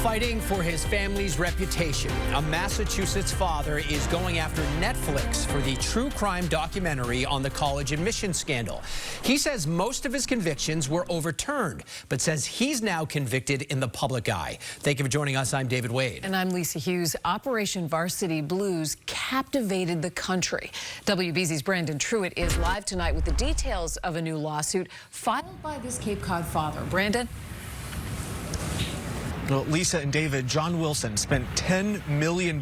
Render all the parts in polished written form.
Fighting for his family's reputation, a Massachusetts father is going after Netflix for the true crime documentary on the college admission scandal. He says most of his convictions were overturned, but says he's now convicted in the public eye. Thank you for joining us. I'm David Wade. And I'm Lisa Hughes. Operation Varsity Blues captivated the country. WBZ's Brandon Truitt is live tonight with the details of a new lawsuit filed by this Cape Cod father. Brandon? Well, Lisa and David, John Wilson spent $10 million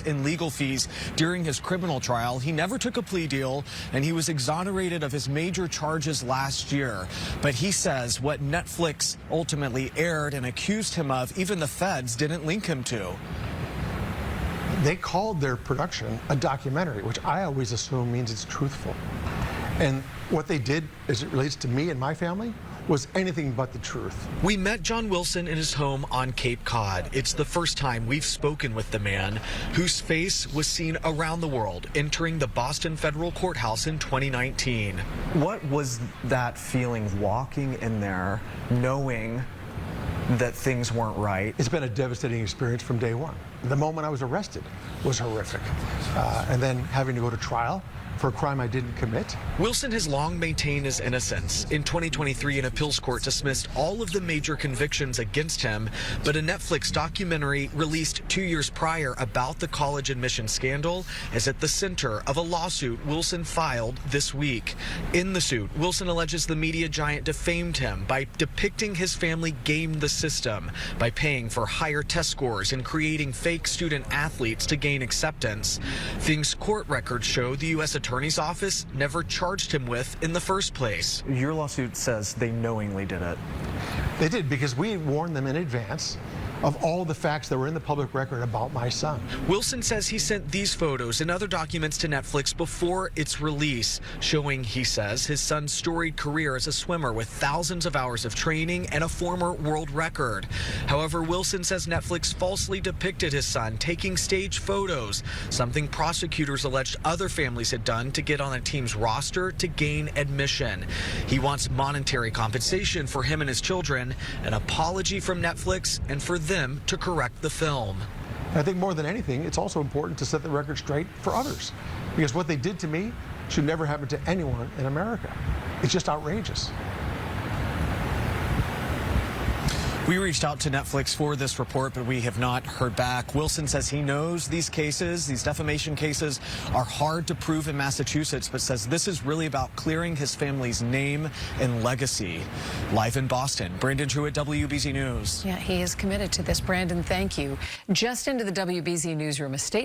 in legal fees during his criminal trial. He never took a plea deal, and he was exonerated of his major charges last year. But he says what Netflix ultimately aired and accused him of, even the feds didn't link him to. They called their production a documentary, which I always assume means it's truthful. And what they did, as it relates to me and my family, was anything but the truth. We met John Wilson in his home on Cape Cod. It's the first time we've spoken with the man whose face was seen around the world entering the Boston federal courthouse in 2019. What was that feeling walking in there, knowing that things weren't right? It's been a devastating experience from day one. The moment I was arrested was horrific. And then having to go to trial for a crime I didn't commit. Wilson has long maintained his innocence. In 2023, an appeals court dismissed all of the major convictions against him, but a Netflix documentary released 2 years prior about the college admission scandal is at the center of a lawsuit Wilson filed this week. In the suit, Wilson alleges the media giant defamed him by depicting his family gamed the system, by paying for higher test scores and creating fake student athletes to gain acceptance. Things court records show the U.S. Attorney's Office never charged him with in the first place. Your lawsuit says they knowingly did it. They did, because we warned them in advance of all the facts that were in the public record about my son. Wilson says he sent these photos and other documents to Netflix before its release, showing, he says, his son's storied career as a swimmer with thousands of hours of training and a former world record. However, Wilson says Netflix falsely depicted his son taking stage photos, something prosecutors alleged other families had done to get on a team's roster to gain admission. He wants monetary compensation for him and his children, an apology from Netflix, and for them to correct the film. I think more than anything, it's also important to set the record straight for others, because what they did to me should never happen to anyone in America. It's just outrageous. We reached out to Netflix for this report, but we have not heard back. Wilson says he knows these cases, these defamation cases, are hard to prove in Massachusetts, but says this is really about clearing his family's name and legacy. Live in Boston, Brandon Truitt, WBZ News. Yeah, he is committed to this. Brandon, thank you. Just into the WBZ newsroom, a state